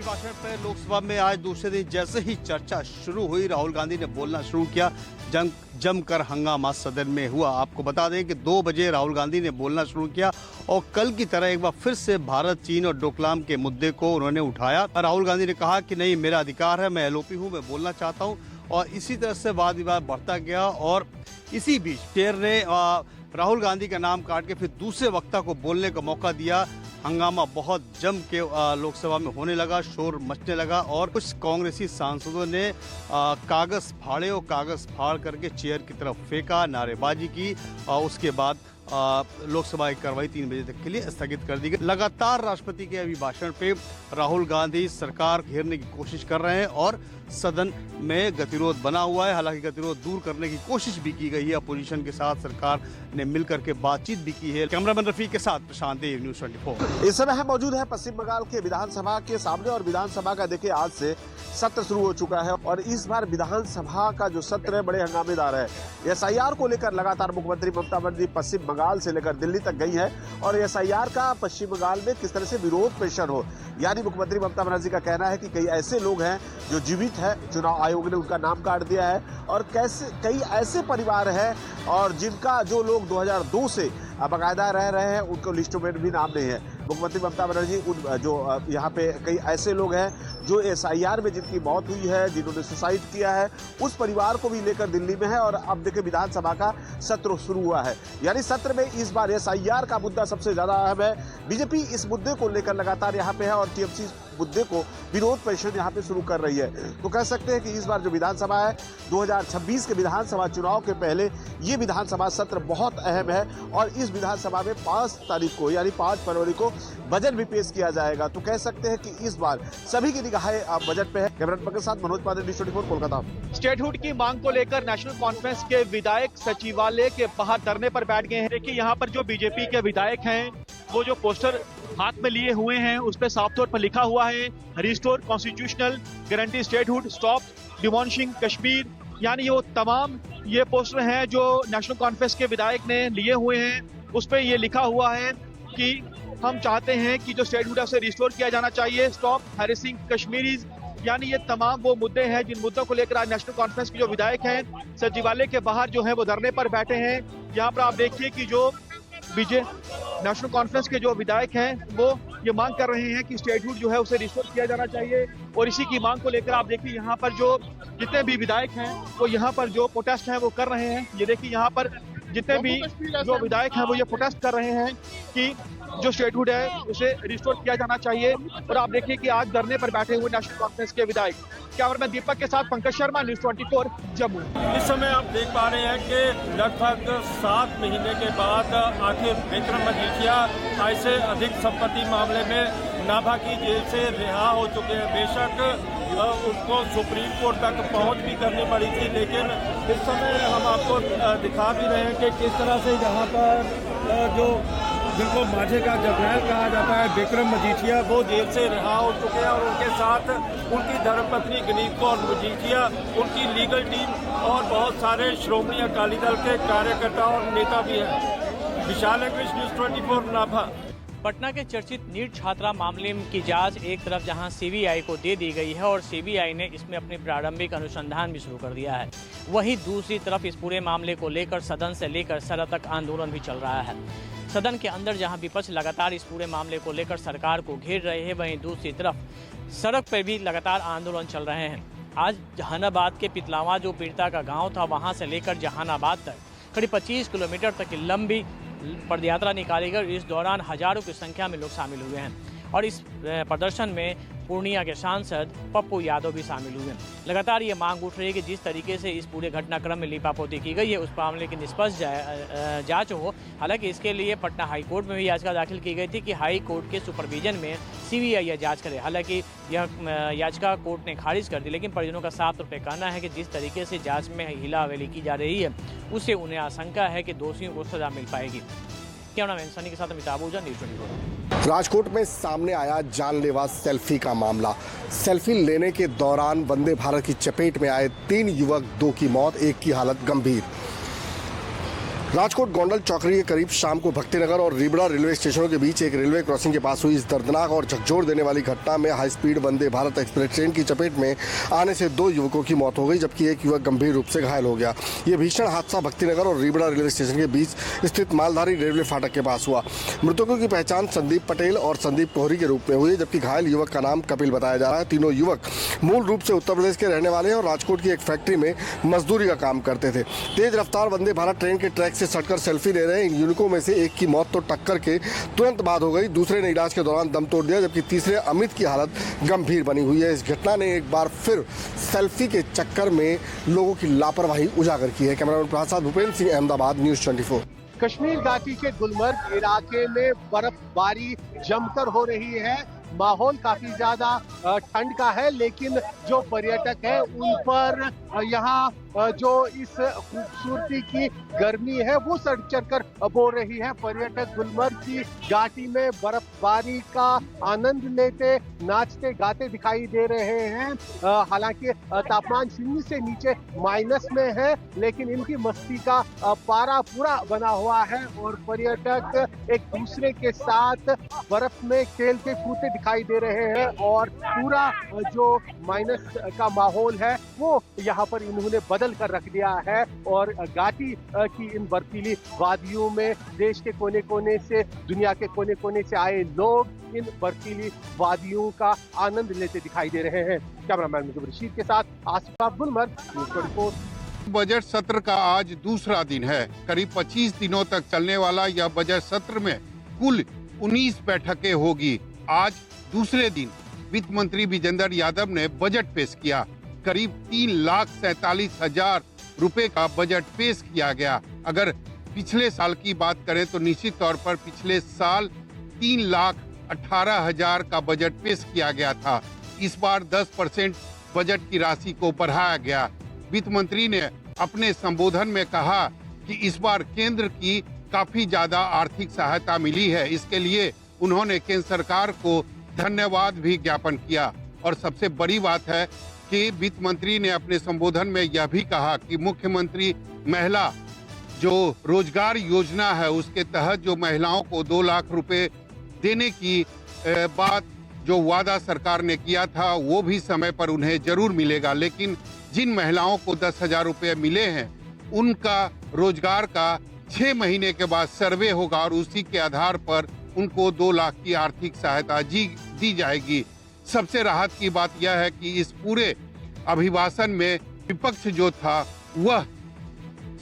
भाषण पर लोकसभा में आज दूसरे दिन जैसे ही चर्चा शुरू हुई, राहुल गांधी ने बोलना शुरू किया। जमकर हंगामा सदन में हुआ। आपको बता दें कि 2 बजे राहुल गांधी ने बोलना शुरू किया और कल की तरह एक बार फिर से भारत, चीन और डोकलाम के मुद्दे को उन्होंने उठाया। राहुल गांधी ने कहा कि नहीं, मेरा अधिकार है, मैं एलओपी हूँ, मैं बोलना चाहता हूँ। और इसी तरह से वाद विवाद बढ़ता गया और इसी बीच चेयर ने राहुल गांधी का नाम काट के फिर दूसरे वक्ता को बोलने का मौका दिया। हंगामा बहुत जम के लोकसभा में होने लगा, शोर मचने लगा और कुछ कांग्रेसी सांसदों ने कागज फाड़े और कागज फाड़ करके चेयर की तरफ फेंका, नारेबाजी की। उसके बाद लोकसभा की कार्रवाई 3 बजे तक के लिए स्थगित कर दी गई। लगातार राष्ट्रपति के अभिभाषण पे राहुल गांधी सरकार घेरने की कोशिश कर रहे हैं और सदन में गतिरोध बना हुआ है। हालांकि गतिरोध दूर करने की कोशिश भी की गई है, अपोजिशन के साथ सरकार ने मिलकर के बातचीत भी की है। कैमरामैन रफी के साथ प्रशांत देव, न्यूज़ 24। इस समय हम मौजूद है पश्चिम बंगाल के विधानसभा के सामने और विधानसभा का देखिए आज से सत्र शुरू हो चुका है और इस बार विधानसभा का जो सत्र है बड़े हंगामेदार है। एसआईआर को लेकर लगातार मुख्यमंत्री ममता बनर्जी पश्चिम बंगाल से लेकर दिल्ली तक गई है और एसआईआर का पश्चिम बंगाल में किस तरह से विरोध प्रदर्शन हो, यानी मुख्यमंत्री ममता बनर्जी का कहना है कि कई ऐसे लोग हैं जो जीवित है, चुनाव आयोग ने उनका नाम काट दिया है और कई ऐसे परिवार हैं और जिनका जो लोग 2002 से बाकायदा रह रहे हैं उनको लिस्टों में भी नाम नहीं है। मुख्यमंत्री ममता बनर्जी जो यहाँ पे कई ऐसे लोग हैं जो एसआईआर में जिनकी मौत हुई है, जिन्होंने सुसाइड किया है, उस परिवार को भी लेकर दिल्ली में है और अब देखिए विधानसभा का सत्र शुरू हुआ है। यानी सत्र में इस बार एसआईआर का मुद्दा सबसे ज्यादा अहम है। बीजेपी इस मुद्दे को लेकर लगातार यहाँ पे है और टीएमसी मुद्दे को विरोध प्रदर्शन यहाँ पे शुरू कर रही है। तो कह सकते हैं कि इस बार जो विधानसभा है 2026 के विधानसभा चुनाव के पहले ये विधानसभा सत्र बहुत अहम है और इस विधानसभा में 5 तारीख को यानी 5 फरवरी को बजट भी पेश किया जाएगा। तो कह सकते हैं कि इस बार सभी की निगाहें आप बजट पे है। कैमरामैन के साथ मनोज पांडे, न्यूज़ 24 कोलकाता। स्टेटहुड की मांग को लेकर नेशनल कॉन्फ्रेंस के विधायक सचिवालय के बाहर धरने पर बैठ गए हैं। देखिए यहाँ पर जो बीजेपी के विधायक हैं वो जो पोस्टर हाथ में लिए हुए हैं उस पर साफ तौर पर लिखा हुआ है restore constitutional guarantee statehood, stop demolishing Kashmir. यानी वो तमाम ये पोस्टर हैं जो नेशनल कॉन्फ्रेंस के विधायक ने लिए हुए हैं। उस पर ये लिखा हुआ है कि हम चाहते हैं कि जो स्टेटहुड है उसे रिस्टोर किया जाना चाहिए, स्टॉप हैरेसिंग कश्मीरीज। यानी ये तमाम वो मुद्दे हैं जिन मुद्दों को लेकर आज नेशनल कॉन्फ्रेंस के जो विधायक हैं सचिवालय के बाहर जो है वो धरने पर बैठे हैं। यहाँ पर आप देखिए कि जो नेशनल कॉन्फ्रेंस के जो विधायक हैं वो ये मांग कर रहे हैं कि स्टेटहुड जो है उसे रिस्टोर किया जाना चाहिए और इसी की मांग को लेकर आप देखिए यहाँ पर जो जितने भी विधायक हैं वो यहाँ पर जो प्रोटेस्ट हैं वो कर रहे हैं। ये देखिए यहाँ पर जितने भी जो विधायक हैं वो ये प्रोटेस्ट कर रहे हैं कि जो स्टेटहुड है उसे रिस्टोर किया जाना चाहिए। और आप देखिए कि आज धरने पर बैठे हुए नेशनल कॉन्फ्रेंस के विधायक। कैमरामैन दीपक के साथ पंकज शर्मा, न्यूज़ 24 जम्मू। इस समय आप देख पा रहे हैं कि लगभग 7 महीने के बाद आखिर विक्रम मजीठिया ऐसे अधिक संपत्ति मामले में नाभा की जेल से रिहा हो चुके हैं। बेशक उनको सुप्रीम कोर्ट तक पहुंच भी करनी पड़ी थी, लेकिन इस समय हम आपको दिखा भी रहे हैं कि किस तरह से यहाँ पर जो जिनको माझे का जर्नैल कहा जाता है विक्रम मजीठिया वो जेल से रिहा हो चुके हैं और उनके साथ उनकी धर्मपत्नी गनीत कौर मजीठिया, उनकी लीगल टीम और बहुत सारे श्रोमणी अकाली दल के कार्यकर्ता और नेता भी हैं। विशाल कृष्ण, न्यूज़ 24 नाभा। पटना के चर्चित नीट छात्रा मामले की जांच एक तरफ जहां सीबीआई को दे दी गई है और सीबीआई ने इसमें अपनी प्रारंभिक अनुसंधान भी शुरू कर दिया है, वहीं दूसरी तरफ इस पूरे मामले को लेकर सदन से लेकर सड़क तक आंदोलन भी चल रहा है। सदन के अंदर जहां विपक्ष लगातार इस पूरे मामले को लेकर सरकार को घेर रहे हैं, वहीं दूसरी तरफ सड़क पर भी लगातार आंदोलन चल रहे हैं। आज जहानाबाद के पितलावा जो पीड़िता का गाँव था वहाँ से लेकर जहानाबाद तक करीब 25 किलोमीटर तक की लंबी पदयात्रा निकाली गई। इस दौरान हजारों की संख्या में लोग शामिल हुए हैं और इस प्रदर्शन में पूर्णिया के सांसद पप्पू यादव भी शामिल हुए। लगातार ये मांग उठ रही है कि जिस तरीके से इस पूरे घटनाक्रम में लीपापोती की गई है उस मामले की निष्पक्ष जांच हो। हालांकि इसके लिए पटना हाई कोर्ट में भी याचिका दाखिल की गई थी कि हाई कोर्ट के सुपरविजन में सीबीआई यह जांच करे। हालांकि यह याचिका कोर्ट ने खारिज कर दी, लेकिन परिजनों का साफ तौर पर कहना है कि जिस तरीके से जाँच में हिला हवेली की जा रही है उससे उन्हें आशंका है कि दोषियों को सजा मिल पाएगी। कैमरामैन सनी के साथ अमिताभ ओझा, न्यूज़ 24। राजकोट में सामने आया जानलेवा सेल्फी का मामला। सेल्फी लेने के दौरान वंदे भारत की चपेट में आए 3 युवक, 2 की मौत, 1 की हालत गंभीर। राजकोट गोंडल चौकड़ी के करीब शाम को भक्तिनगर और रीबड़ा रेलवे स्टेशनों के बीच एक रेलवे क्रॉसिंग के पास हुई इस दर्दनाक और झकझोर देने वाली घटना में high speed Vande Bharat express train की चपेट में आने से 2 युवकों की मौत हो गई, जबकि एक युवक गंभीर रूप से घायल हो गया। ये भीषण हादसा भक्तिनगर और रीबड़ा रेलवे स्टेशन के बीच स्थित मालधारी रेलवे फाटक के पास हुआ। मृतकों की पहचान संदीप पटेल और संदीप कोहरी के रूप में हुई, जबकि घायल युवक का नाम कपिल बताया जा रहा है। तीनों युवक मूल रूप से उत्तर प्रदेश के रहने वाले हैं और राजकोट की एक फैक्ट्री में मजदूरी का काम करते थे। तेज रफ्तार वंदे भारत ट्रेन के ट्रैक से सटकर सेल्फी ले रहे इन युवकों में से एक की मौत तो टक्कर के तुरंत बाद हो गई, दूसरे ने इलाज के दौरान दम तोड़ दिया, जबकि तीसरे अमित की हालत गंभीर बनी हुई है। इस घटना ने एक बार फिर सेल्फी के चक्कर में लोगों की लापरवाही उजागर की है। कैमरामैन प्रसाद भूपेंद्र सिंह, अहमदाबाद, न्यूज़ 24। कश्मीर घाटी के गुलमर्ग इलाके में बर्फबारी जमकर हो रही है। माहौल काफी ज्यादा ठंड का है, लेकिन जो पर्यटक है उन पर यहाँ जो इस खूबसूरती की गर्मी है वो सड़ चढ़कर बोल रही है। पर्यटक गुलमर्ग की घाटी में बर्फबारी का आनंद लेते, नाचते गाते दिखाई दे रहे हैं। हालांकि तापमान 0 से नीचे माइनस में है, लेकिन इनकी मस्ती का पारा पूरा बना हुआ है और पर्यटक एक दूसरे के साथ बर्फ में खेलते कूदते दिखाई दे रहे हैं और पूरा जो माइनस का माहौल है वो यहाँ पर इन्होंने बदल कर रख दिया है। और घाटी की इन बर्फीली वादियों में देश के कोने कोने से, दुनिया के कोने कोने से आए लोग इन बर्फीली वादियों का आनंद लेते दिखाई दे रहे हैं। कैमरामैन मुझे रशीद के साथ आसिफ गुलमर्ग, न्यूज़ 24। बजट सत्र का आज दूसरा दिन है। करीब 25 दिनों तक चलने वाला यह बजट सत्र में कुल 19 बैठकें होगी। आज दूसरे दिन वित्त मंत्री विजेंद्र यादव ने बजट पेश किया। करीब 3,47,000 रुपए का बजट पेश किया गया। अगर पिछले साल की बात करें तो निश्चित तौर पर पिछले साल 3,18,000 का बजट पेश किया गया था। इस बार 10% बजट की राशि को बढ़ाया गया। वित्त मंत्री ने अपने संबोधन में कहा कि इस बार केंद्र की काफी ज्यादा आर्थिक सहायता मिली है। इसके लिए उन्होंने केंद्र सरकार को धन्यवाद भी ज्ञापन किया। और सबसे बड़ी बात है कि वित्त मंत्री ने अपने संबोधन में यह भी कहा कि मुख्यमंत्री महिला जो रोजगार योजना है उसके तहत जो महिलाओं को 2 लाख रुपए देने की बात जो वादा सरकार ने किया था वो भी समय पर उन्हें जरूर मिलेगा। लेकिन जिन महिलाओं को 10,000 रुपए मिले हैं उनका रोजगार का 6 महीने के बाद सर्वे होगा और उसी के आधार पर उनको 2 लाख की आर्थिक सहायता दी जाएगी। सबसे राहत की बात यह है कि इस पूरे अभिभाषण में विपक्ष जो था वह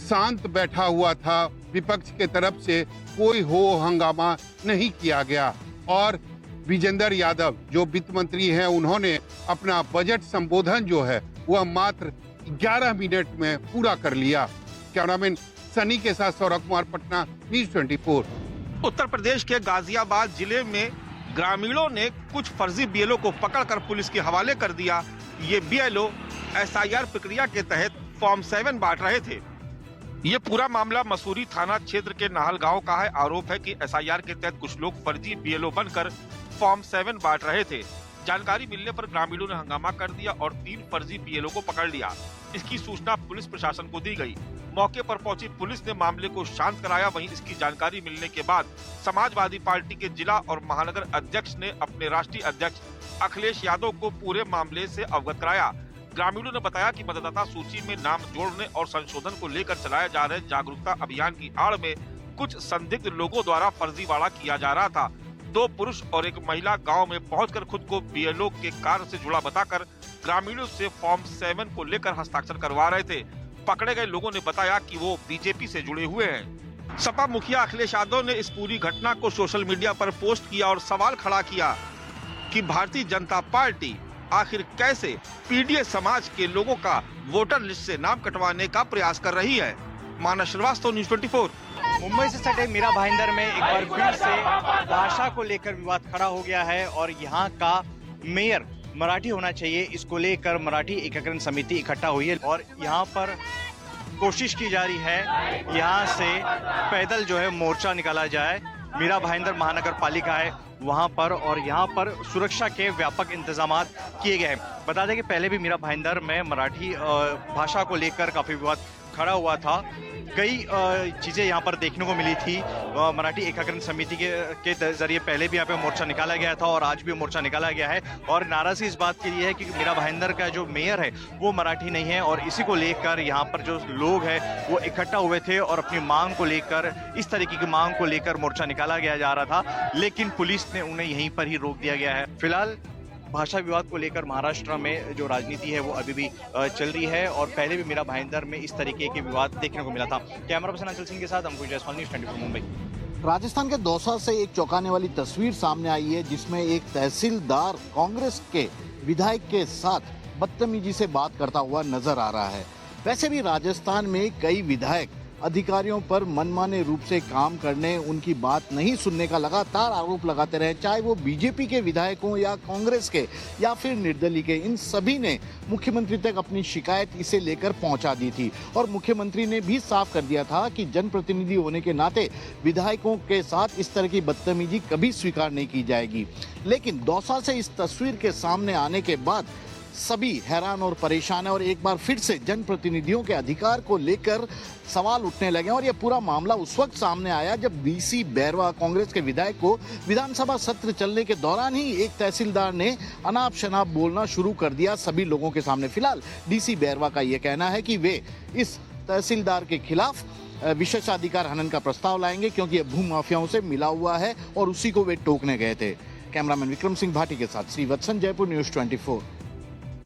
शांत बैठा हुआ था। विपक्ष के तरफ से कोई हो हंगामा नहीं किया गया और विजेंद्र यादव जो वित्त मंत्री हैं उन्होंने अपना बजट संबोधन जो है वह मात्र 11 मिनट में पूरा कर लिया। कैमरामैन सनी के साथ सौरभ कुमार, पटना, न्यूज़ 24। उत्तर प्रदेश के गाजियाबाद जिले में ग्रामीणों ने कुछ फर्जी बीएलओ को पकड़कर पुलिस के हवाले कर दिया। ये बीएलओ एसआईआर प्रक्रिया के तहत फॉर्म 7 बांट रहे थे। ये पूरा मामला मसूरी थाना क्षेत्र के नाहल गांव का है। आरोप है कि एसआईआर के तहत कुछ लोग फर्जी बीएलओ बनकर फॉर्म 7 बांट रहे थे। जानकारी मिलने पर ग्रामीणों ने हंगामा कर दिया और 3 फर्जी बीएलओ को पकड़ लिया। इसकी सूचना पुलिस प्रशासन को दी गई। मौके पर पहुंची पुलिस ने मामले को शांत कराया। वहीं इसकी जानकारी मिलने के बाद समाजवादी पार्टी के जिला और महानगर अध्यक्ष ने अपने राष्ट्रीय अध्यक्ष अखिलेश यादव को पूरे मामले से अवगत कराया। ग्रामीणों ने बताया कि मतदाता सूची में नाम जोड़ने और संशोधन को लेकर चलाए जा रहे जागरूकता अभियान की आड़ में कुछ संदिग्ध लोगों द्वारा फर्जीवाड़ा किया जा रहा था। 2 पुरुष और 1 महिला गांव में पहुंचकर खुद को बीएलओ के कार्य से जुड़ा बताकर ग्रामीणों से फॉर्म 7 को लेकर हस्ताक्षर करवा रहे थे। पकड़े गए लोगों ने बताया कि वो बीजेपी से जुड़े हुए हैं। सपा मुखिया अखिलेश यादव ने इस पूरी घटना को सोशल मीडिया पर पोस्ट किया और सवाल खड़ा किया कि भारतीय जनता पार्टी आखिर कैसे पीडीए समाज के लोगों का वोटर लिस्ट से नाम कटवाने का प्रयास कर रही है। मानस श्रीवास्तव, न्यूज़ 24। मुंबई से सटे मीरा भाईंदर में एक बार फिर से भाषा को लेकर विवाद खड़ा हो गया है और यहाँ का मेयर मराठी होना चाहिए, इसको लेकर मराठी एकीकरण समिति इकट्ठा हुई है और यहाँ पर कोशिश की जा रही है यहाँ से पैदल जो है मोर्चा निकाला जाए। मीरा भाईंदर महानगर पालिका है वहाँ पर और यहाँ पर सुरक्षा के व्यापक इंतजाम किए गए हैं। बता दें कि पहले भी मीरा भाईंदर में मराठी भाषा को लेकर काफी विवाद खड़ा हुआ था, कई चीज़ें यहाँ पर देखने को मिली थी। मराठी एकीकरण समिति के जरिए पहले भी यहाँ पे मोर्चा निकाला गया था और आज भी मोर्चा निकाला गया है और नाराज़गी इस बात के लिए है कि मीरा भाईंदर का जो मेयर है वो मराठी नहीं है और इसी को लेकर यहाँ पर जो लोग हैं वो इकट्ठा हुए थे और अपनी मांग को लेकर, इस तरीके की मांग को लेकर मोर्चा निकाला गया जा रहा था, लेकिन पुलिस ने उन्हें यहीं पर ही रोक दिया गया है। फिलहाल भाषा विवाद को लेकर महाराष्ट्र में जो राजनीति है वो अभी भी चल रही है और पहले भी मीरा भाईंदर में इस तरीके के विवाद देखने को मिला था। कैमरा पर्सन अंचल सिंह के साथ अंकुश जायसवाल, न्यूज़ 24 मुंबई। राजस्थान के दौसा से एक चौंकाने वाली तस्वीर सामने आई है जिसमें एक तहसीलदार कांग्रेस के विधायक के साथ बदतमीजी से बात करता हुआ नजर आ रहा है। वैसे भी राजस्थान में कई विधायक अधिकारियों पर मनमाने रूप से काम करने, उनकी बात नहीं सुनने का लगातार आरोप लगाते रहे, चाहे वो बीजेपी के विधायक हों या कांग्रेस के या फिर निर्दलीय के। इन सभी ने मुख्यमंत्री तक अपनी शिकायत इसे लेकर पहुंचा दी थी और मुख्यमंत्री ने भी साफ कर दिया था कि जनप्रतिनिधि होने के नाते विधायकों के साथ इस तरह की बदतमीजी कभी स्वीकार नहीं की जाएगी। लेकिन दौसा से इस तस्वीर के सामने आने के बाद सभी हैरान और परेशान है और एक बार फिर से जनप्रतिनिधियों के अधिकार को लेकर सवाल उठने लगे और यह पूरा मामला उस वक्त सामने आया जब डीसी बैरवा कांग्रेस के विधायक को विधानसभा सत्र चलने के दौरान ही एक तहसीलदार ने अनाप शनाप बोलना शुरू कर दिया सभी लोगों के सामने। फिलहाल डीसी बैरवा का यह कहना है कि वे इस तहसीलदार के खिलाफ विशेषाधिकार हनन का प्रस्ताव लाएंगे क्योंकि यह भू माफियाओं से मिला हुआ है और उसी को वे टोकने गए थे। कैमरामैन विक्रम सिंह भाटी के साथ श्रीवत्सन, जयपुर, न्यूज़ 24।